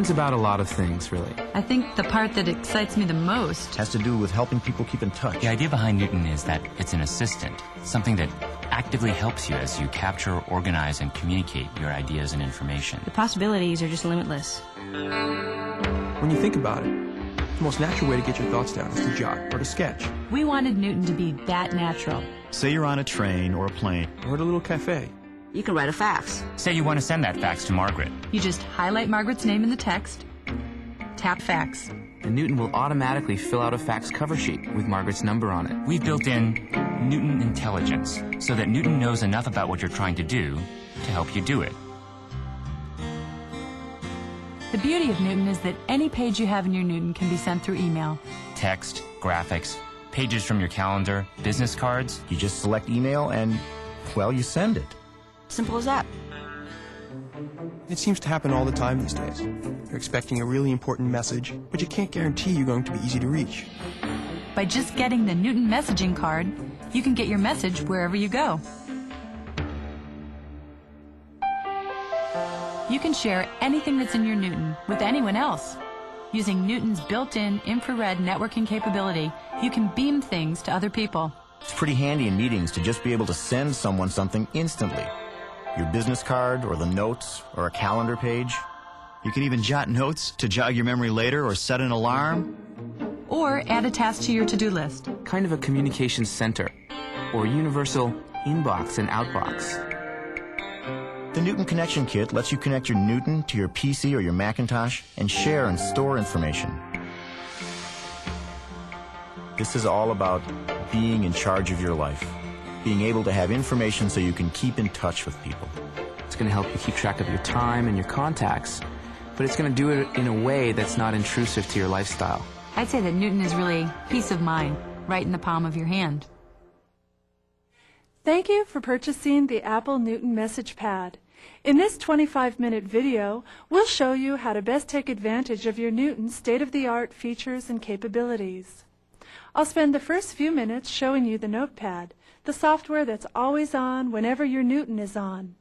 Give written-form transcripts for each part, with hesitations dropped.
Newton's about a lot of things, really. I think the part that excites me the most has to do with helping people keep in touch. The idea behind Newton is that it's an assistant, something that actively helps you as you capture, organize, and communicate your ideas and information. The possibilities are just limitless. When you think about it, the most natural way to get your thoughts down is to jot or to sketch. We wanted Newton to be that natural. Say you're on a train or a plane. Or at a little cafe. You can write a fax. Say you want to send that fax to Margaret. You just highlight Margaret's name in the text, tap fax. And Newton will automatically fill out a fax cover sheet with Margaret's number on it. We've built in Newton Intelligence so that Newton knows enough about what you're trying to do to help you do it. The beauty of Newton is that any page you have in your Newton can be sent through email. Text, graphics, pages from your calendar, business cards. You just select email and, well, you send it. Simple as that. It seems to happen all the time these days. You're expecting a really important message, but you can't guarantee you're going to be easy to reach. By just getting the Newton messaging card, you can get your message wherever you go. You can share anything that's in your Newton with anyone else. Using Newton's built-in infrared networking capability, you can beam things to other people. It's pretty handy in meetings to just be able to send someone something instantly. Your business card, or the notes, or a calendar page. You can even jot notes to jog your memory later or set an alarm. Or add a task to your to-do list. Kind of a communications center, or universal inbox and outbox. The Newton Connection Kit lets you connect your Newton to your PC or your Macintosh and share and store information. This is all about being in charge of your life. Being able to have information so you can keep in touch with people. It's going to help you keep track of your time and your contacts, but it's going to do it in a way that's not intrusive to your lifestyle. I'd say that Newton is really peace of mind, right in the palm of your hand. Thank you for purchasing the Apple Newton Messagepad. In this 25-minute video, we'll show you how to best take advantage of your Newton's state-of-the-art features and capabilities. I'll spend the first few minutes showing you the Notepad, the software that's always on whenever your Newton is on.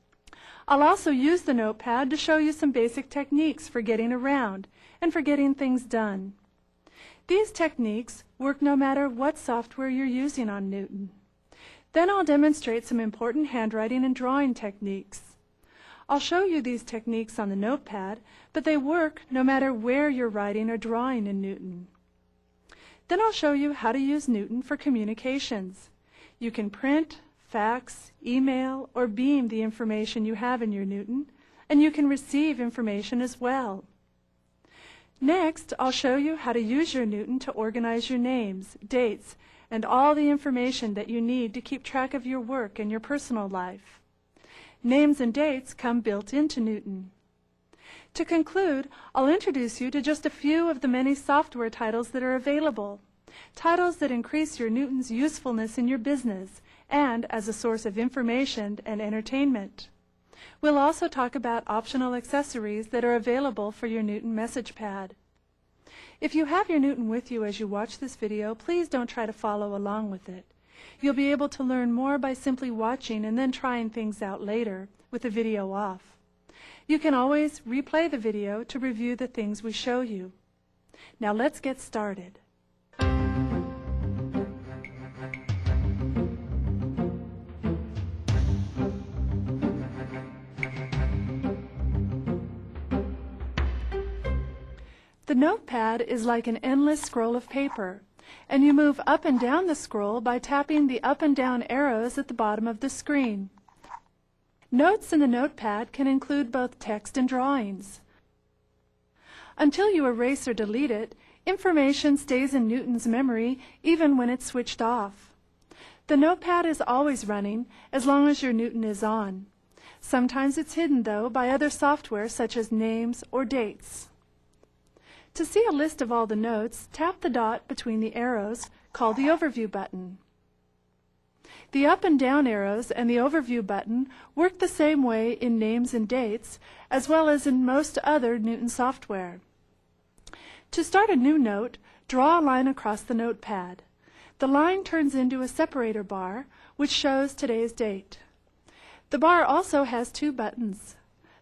I'll also use the Notepad to show you some basic techniques for getting around and for getting things done. These techniques work no matter what software you're using on Newton. Then I'll demonstrate some important handwriting and drawing techniques. I'll show you these techniques on the Notepad, but they work no matter where you're writing or drawing in Newton. Then I'll show you how to use Newton for communications. You can print, fax, email, or beam the information you have in your Newton, and you can receive information as well. Next, I'll show you how to use your Newton to organize your names, dates, and all the information that you need to keep track of your work and your personal life. Names and dates come built into Newton. To conclude, I'll introduce you to just a few of the many software titles that are available. Titles that increase your Newton's usefulness in your business and as a source of information and entertainment. We'll also talk about optional accessories that are available for your Newton Messagepad. If you have your Newton with you as you watch this video, please don't try to follow along with it. You'll be able to learn more by simply watching and then trying things out later with the video off. You can always replay the video to review the things we show you. Now let's get started. The Notepad is like an endless scroll of paper, and you move up and down the scroll by tapping the up and down arrows at the bottom of the screen. Notes in the Notepad can include both text and drawings. Until you erase or delete it, information stays in Newton's memory even when it's switched off. The Notepad is always running as long as your Newton is on. Sometimes it's hidden, though, by other software such as names or dates. To see a list of all the notes, tap the dot between the arrows, called the Overview button. The up and down arrows and the Overview button work the same way in names and dates, as well as in most other Newton software. To start a new note, draw a line across the Notepad. The line turns into a separator bar, which shows today's date. The bar also has two buttons: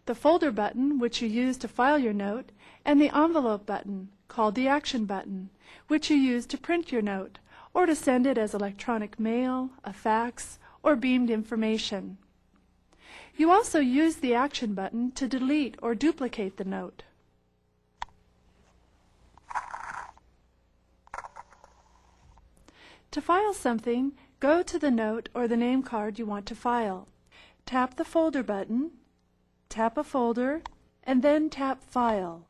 the Folder button, which you use to file your note, and the envelope button, called the action button, which you use to print your note or to send it as electronic mail, a fax, or beamed information. You also use the action button to delete or duplicate the note. To file something, go to the note or the name card you want to file. Tap the folder button, tap a folder, and then tap File.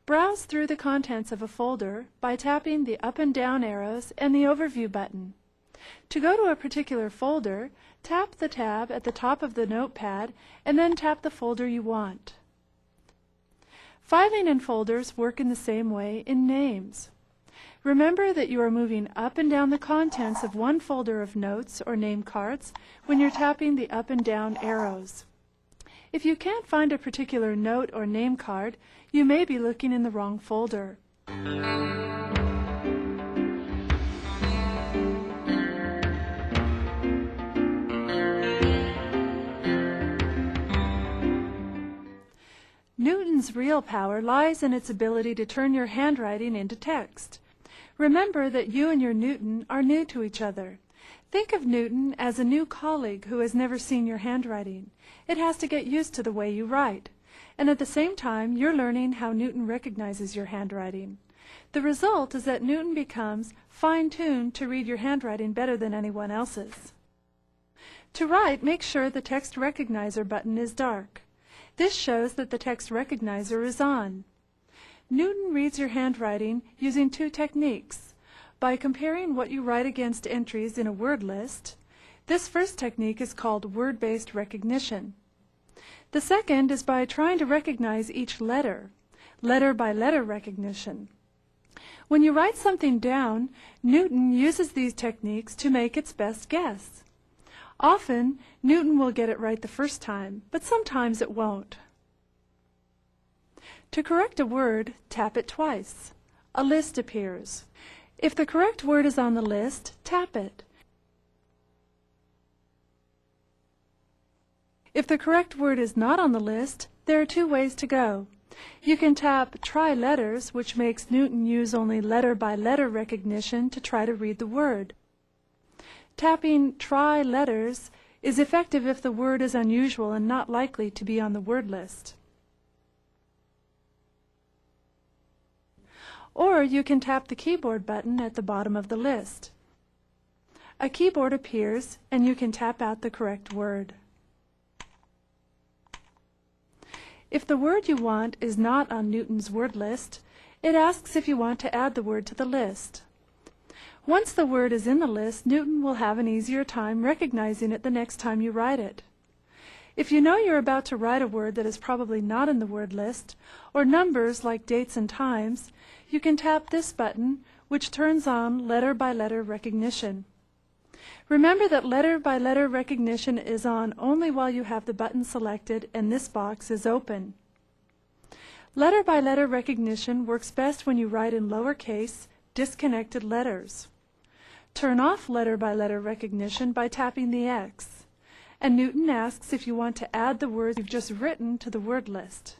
Browse through the contents of a folder by tapping the up and down arrows and the Overview button. To go to a particular folder, tap the tab at the top of the notepad and then tap the folder you want. Filing in folders work in the same way in names. Remember that you are moving up and down the contents of one folder of notes or name cards when you're tapping the up and down arrows. If you can't find a particular note or name card, you may be looking in the wrong folder. Newton's real power lies in its ability to turn your handwriting into text. Remember that you and your Newton are new to each other. Think of Newton as a new colleague who has never seen your handwriting. It has to get used to the way you write. And at the same time, you're learning how Newton recognizes your handwriting. The result is that Newton becomes fine-tuned to read your handwriting better than anyone else's. To write, make sure the text recognizer button is dark. This shows that the text recognizer is on. Newton reads your handwriting using two techniques. By comparing what you write against entries in a word list. This first technique is called word-based recognition. The second is by trying to recognize each letter, letter-by-letter recognition. When you write something down, Newton uses these techniques to make its best guess. Often, Newton will get it right the first time, but sometimes it won't. To correct a word, tap it twice. A list appears. If the correct word is on the list, tap it. If the correct word is not on the list, there are two ways to go. You can tap Try Letters, which makes Newton use only letter-by-letter recognition to try to read the word. Tapping Try Letters is effective if the word is unusual and not likely to be on the word list. Or you can tap the keyboard button at the bottom of the list. A keyboard appears and you can tap out the correct word. If the word you want is not on Newton's word list, it asks if you want to add the word to the list. Once the word is in the list, Newton will have an easier time recognizing it the next time you write it. If you know you're about to write a word that is probably not in the word list, or numbers like dates and times, you can tap this button, which turns on letter-by-letter recognition. Remember that letter-by-letter recognition is on only while you have the button selected and this box is open. Letter-by-letter recognition works best when you write in lowercase, disconnected letters. Turn off letter-by-letter recognition by tapping the X. And Newton asks if you want to add the words you've just written to the word list.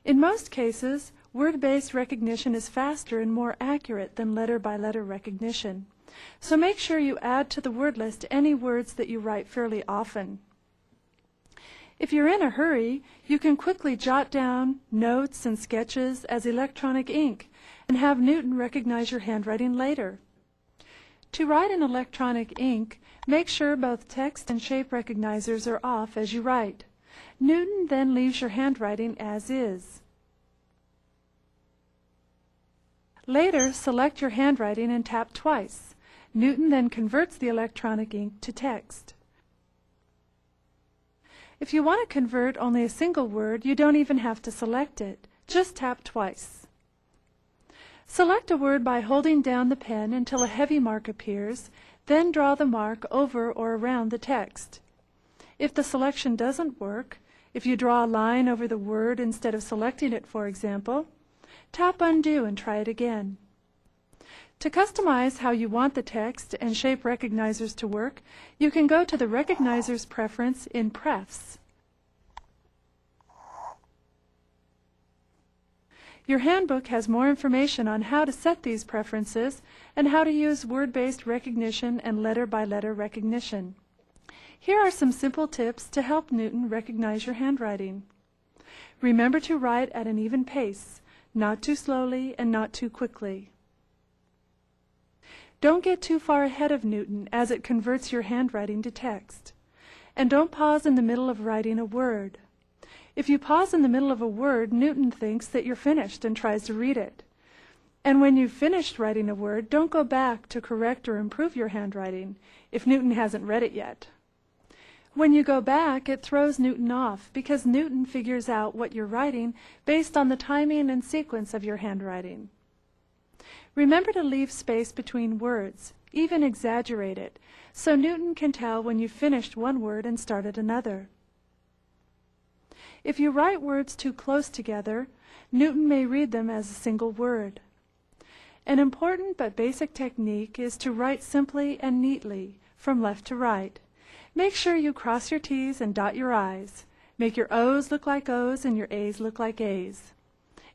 In most cases, word-based recognition is faster and more accurate than letter-by-letter recognition. So make sure you add to the word list any words that you write fairly often. If you're in a hurry, you can quickly jot down notes and sketches as electronic ink and have Newton recognize your handwriting later. To write in electronic ink, make sure both text and shape recognizers are off as you write. Newton then leaves your handwriting as is. Later, select your handwriting and tap twice. Newton then converts the electronic ink to text. If you want to convert only a single word, you don't even have to select it. Just tap twice. Select a word by holding down the pen until a heavy mark appears, then draw the mark over or around the text. If the selection doesn't work, if you draw a line over the word instead of selecting it, for example, tap Undo and try it again. To customize how you want the text and shape recognizers to work, you can go to the recognizers preference in Prefs. Your handbook has more information on how to set these preferences and how to use word-based recognition and letter-by-letter recognition. Here are some simple tips to help Newton recognize your handwriting. Remember to write at an even pace, not too slowly and not too quickly. Don't get too far ahead of Newton as it converts your handwriting to text. And don't pause in the middle of writing a word. If you pause in the middle of a word, Newton thinks that you're finished and tries to read it. And when you've finished writing a word, don't go back to correct or improve your handwriting if Newton hasn't read it yet. When you go back, it throws Newton off because Newton figures out what you're writing based on the timing and sequence of your handwriting. Remember to leave space between words, even exaggerate it, so Newton can tell when you've finished one word and started another. If you write words too close together, Newton may read them as a single word. An important but basic technique is to write simply and neatly, from left to right. Make sure you cross your T's and dot your I's. Make your O's look like O's and your A's look like A's.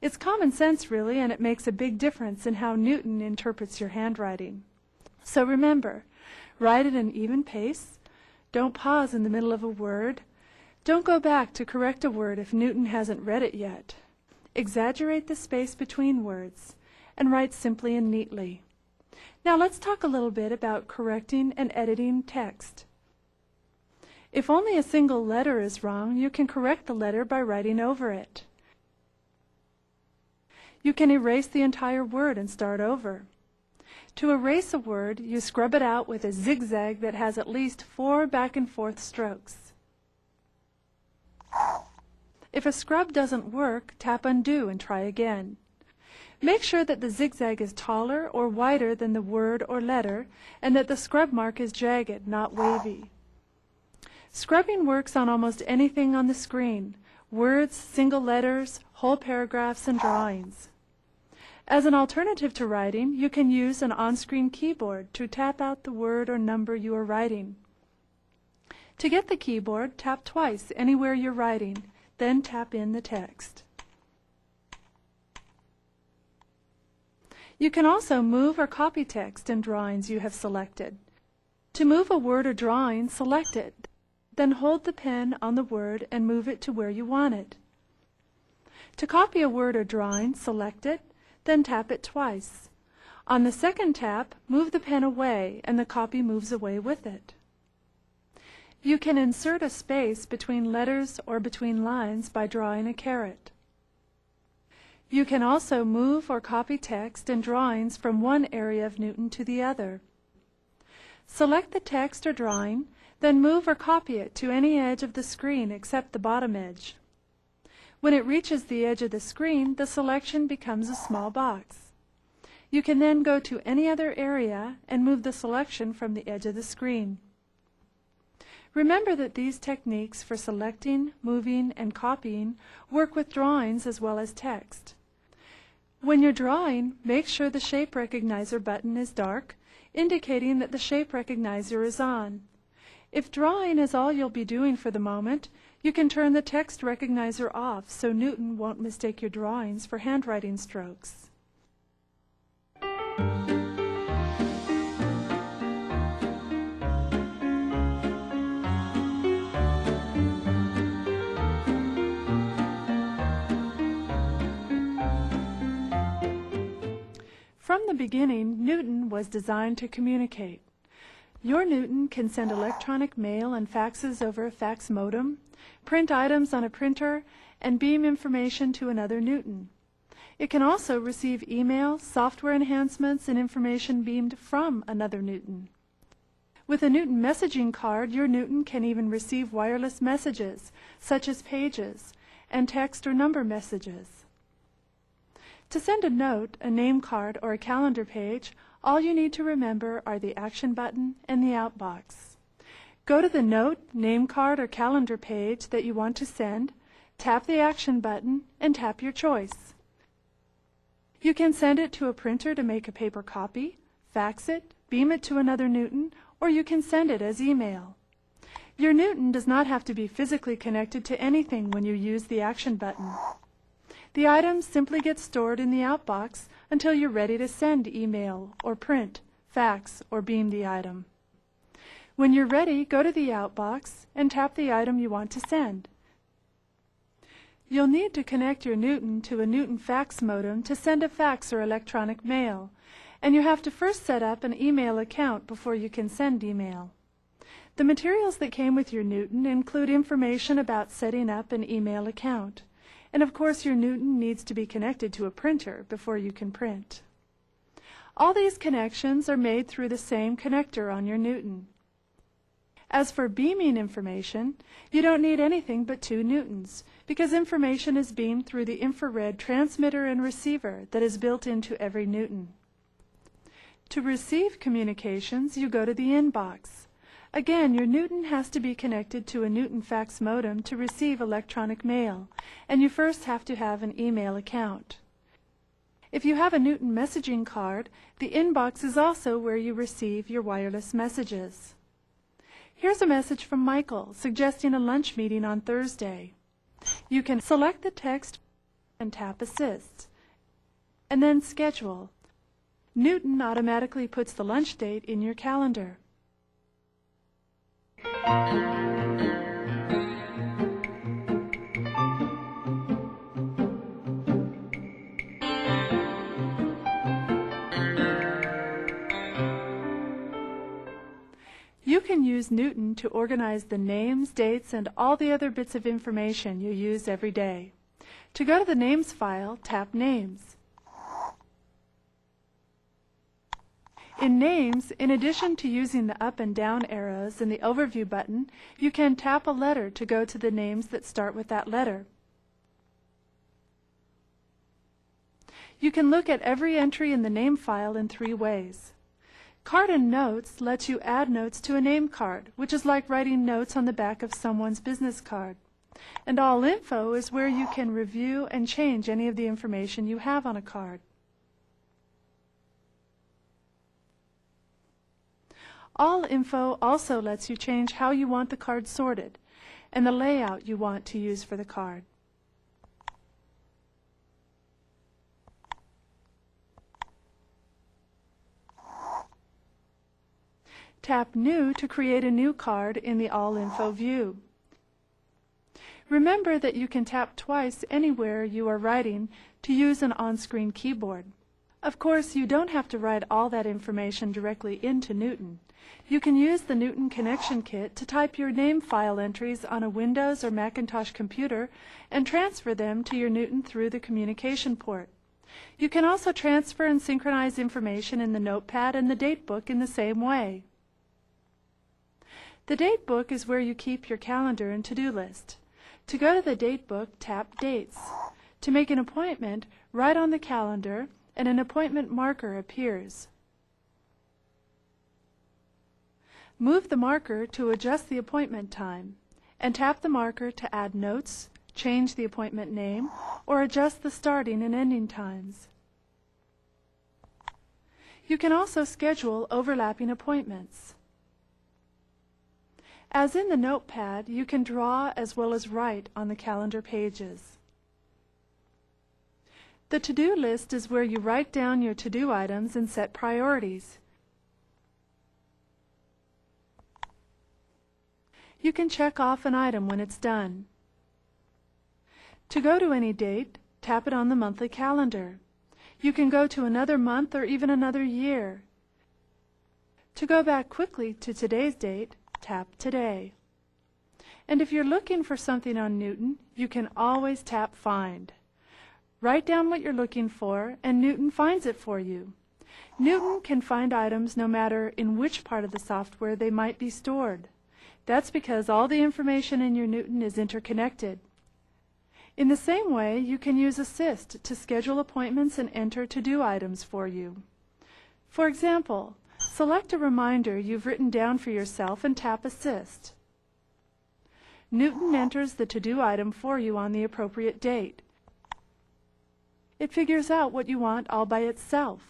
It's common sense, really, and it makes a big difference in how Newton interprets your handwriting. So remember, write at an even pace. Don't pause in the middle of a word. Don't go back to correct a word if Newton hasn't read it yet. Exaggerate the space between words and write simply and neatly. Now let's talk a little bit about correcting and editing text. If only a single letter is wrong, you can correct the letter by writing over it. You can erase the entire word and start over. To erase a word, you scrub it out with a zigzag that has at least 4 back and forth strokes. If a scrub doesn't work, tap undo and try again. Make sure that the zigzag is taller or wider than the word or letter and that the scrub mark is jagged, not wavy. Scrubbing works on almost anything on the screen: words, single letters, whole paragraphs, and drawings. As an alternative to writing, you can use an on-screen keyboard to tap out the word or number you are writing. To get the keyboard, tap twice anywhere you're writing, then tap in the text. You can also move or copy text in drawings you have selected. To move a word or drawing, select it, then hold the pen on the word and move it to where you want it. To copy a word or drawing, select it, then tap it twice. On the second tap, move the pen away and the copy moves away with it. You can insert a space between letters or between lines by drawing a caret. You can also move or copy text and drawings from one area of Newton to the other. Select the text or drawing, then move or copy it to any edge of the screen except the bottom edge. When it reaches the edge of the screen, the selection becomes a small box. You can then go to any other area and move the selection from the edge of the screen. Remember that these techniques for selecting, moving, and copying work with drawings as well as text. When you're drawing, make sure the Shape Recognizer button is dark, indicating that the Shape Recognizer is on. If drawing is all you'll be doing for the moment, you can turn the Text Recognizer off so Newton won't mistake your drawings for handwriting strokes. From the beginning, Newton was designed to communicate. Your Newton can send electronic mail and faxes over a fax modem, print items on a printer, and beam information to another Newton. It can also receive email, software enhancements, and information beamed from another Newton. With a Newton messaging card, your Newton can even receive wireless messages, such as pages, and text or number messages. To send a note, a name card, or a calendar page, all you need to remember are the Action button and the Out box. Go to the note, name card, or calendar page that you want to send, tap the Action button, and tap your choice. You can send it to a printer to make a paper copy, fax it, beam it to another Newton, or you can send it as email. Your Newton does not have to be physically connected to anything when you use the Action button. The items simply get stored in the outbox until you're ready to send email or print, fax, or beam the item. When you're ready, go to the outbox and tap the item you want to send. You'll need to connect your Newton to a Newton fax modem to send a fax or electronic mail, and you have to first set up an email account before you can send email. The materials that came with your Newton include information about setting up an email account, and of course your Newton needs to be connected to a printer before you can print. All these connections are made through the same connector on your Newton. As for beaming information, you don't need anything but 2 Newtons, because information is beamed through the infrared transmitter and receiver that is built into every Newton. To receive communications, you go to the inbox. Again, your Newton has to be connected to a Newton fax modem to receive electronic mail, and you first have to have an email account. If you have a Newton messaging card, the inbox is also where you receive your wireless messages. Here's a message from Michael suggesting a lunch meeting on Thursday. You can select the text and tap Assist, and then Schedule. Newton automatically puts the lunch date in your calendar. You can use Newton to organize the names, dates, and all the other bits of information you use every day. To go to the Names file, tap Names. In Names, in addition to using the up and down arrows and the Overview button, you can tap a letter to go to the names that start with that letter. You can look at every entry in the name file in 3 ways. Card and Notes lets you add notes to a name card, which is like writing notes on the back of someone's business card. And All Info is where you can review and change any of the information you have on a card. All Info also lets you change how you want the card sorted and the layout you want to use for the card. Tap New to create a new card in the All Info view. Remember that you can tap twice anywhere you are writing to use an on-screen keyboard. Of course, you don't have to write all that information directly into Newton. You can use the Newton Connection Kit to type your name file entries on a Windows or Macintosh computer and transfer them to your Newton through the communication port. You can also transfer and synchronize information in the Notepad and the Datebook in the same way. The Datebook is where you keep your calendar and to-do list. To go to the Datebook, tap Dates. To make an appointment, write on the calendar and an appointment marker appears. Move the marker to adjust the appointment time, and tap the marker to add notes, change the appointment name, or adjust the starting and ending times. You can also schedule overlapping appointments. As in the Notepad, you can draw as well as write on the calendar pages. The to-do list is where you write down your to-do items and set priorities. You can check off an item when it's done. To go to any date, tap it on the monthly calendar. You can go to another month or even another year. To go back quickly to today's date, tap Today. And if you're looking for something on Newton, you can always tap Find. Write down what you're looking for, and Newton finds it for you. Newton can find items no matter in which part of the software they might be stored. That's because all the information in your Newton is interconnected. In the same way, you can use Assist to schedule appointments and enter to-do items for you. For example, select a reminder you've written down for yourself and tap Assist. Newton enters the to-do item for you on the appropriate date. It figures out what you want all by itself.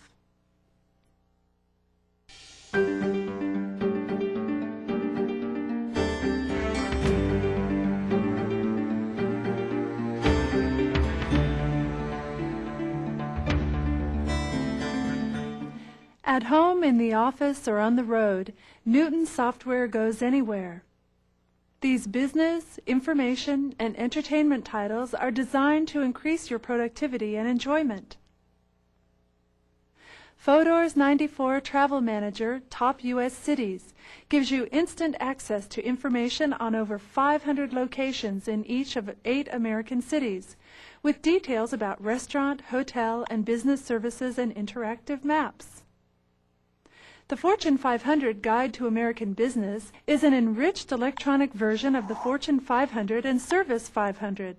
At home, in the office, or on the road, Newton software goes anywhere. These business, information, and entertainment titles are designed to increase your productivity and enjoyment. Fodor's 94 Travel Manager Top U.S. Cities gives you instant access to information on over 500 locations in each of 8 American cities, with details about restaurant, hotel, and business services and interactive maps. The Fortune 500 Guide to American Business is an enriched electronic version of the Fortune 500 and Service 500,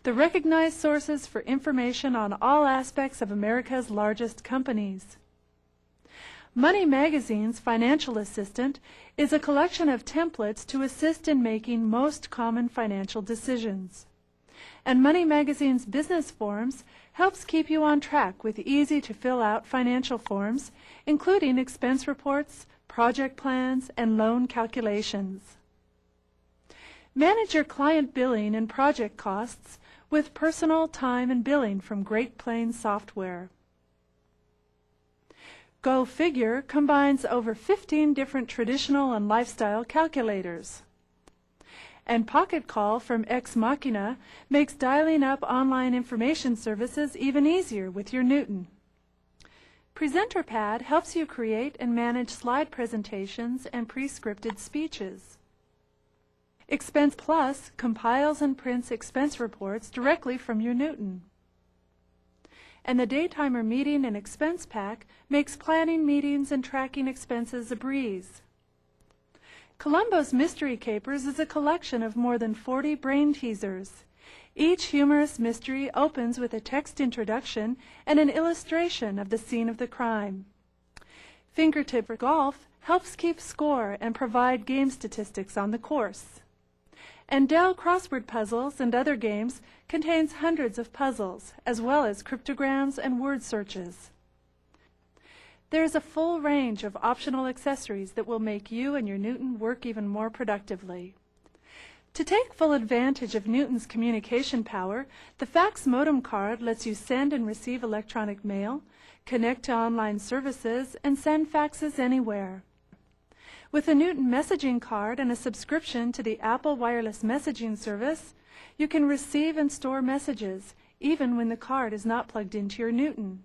the recognized sources for information on all aspects of America's largest companies. Money Magazine's Financial Assistant is a collection of templates to assist in making most common financial decisions. And Money Magazine's Business Forms helps keep you on track with easy-to-fill-out financial forms, including expense reports, project plans, and loan calculations. Manage your client billing and project costs with personal time and billing from Great Plains Software. Go Figure combines over 15 different traditional and lifestyle calculators. And Pocket Call from Ex Machina makes dialing up online information services even easier with your Newton. PresenterPad helps you create and manage slide presentations and pre-scripted speeches. Expense Plus compiles and prints expense reports directly from your Newton. And the Daytimer Meeting and Expense Pack makes planning meetings and tracking expenses a breeze. Columbo's Mystery Capers is a collection of more than 40 brain teasers. Each humorous mystery opens with a text introduction and an illustration of the scene of the crime. Fingertip Golf helps keep score and provide game statistics on the course. And Dell Crossword Puzzles and Other Games contains hundreds of puzzles, as well as cryptograms and word searches. There is a full range of optional accessories that will make you and your Newton work even more productively. To take full advantage of Newton's communication power, the fax modem card lets you send and receive electronic mail, connect to online services, and send faxes anywhere. With a Newton messaging card and a subscription to the Apple wireless messaging service, you can receive and store messages, even when the card is not plugged into your Newton.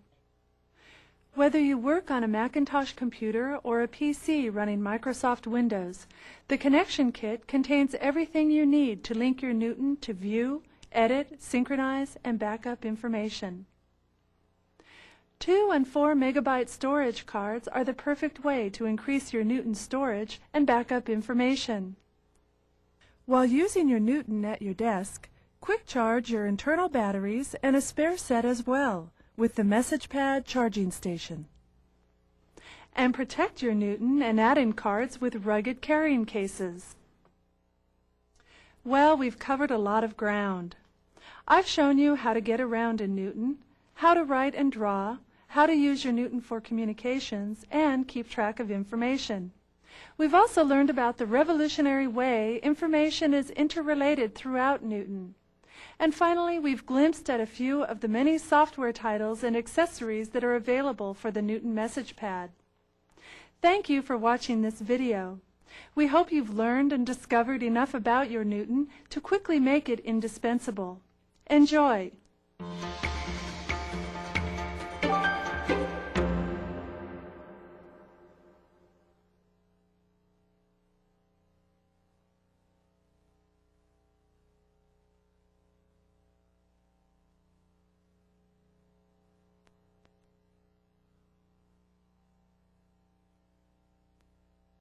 Whether you work on a Macintosh computer or a PC running Microsoft Windows, the Connection Kit contains everything you need to link your Newton to view, edit, synchronize, and backup information. 2 and 4 megabyte storage cards are the perfect way to increase your Newton storage and backup information. While using your Newton at your desk, quick charge your internal batteries and a spare set as well, with the Messagepad charging station. And protect your Newton and add-in cards with rugged carrying cases. Well, we've covered a lot of ground. I've shown you how to get around in Newton, how to write and draw, how to use your Newton for communications, and keep track of information. We've also learned about the revolutionary way information is interrelated throughout Newton. And finally, we've glimpsed at a few of the many software titles and accessories that are available for the Newton Messagepad. Thank you for watching this video. We hope you've learned and discovered enough about your Newton to quickly make it indispensable. Enjoy!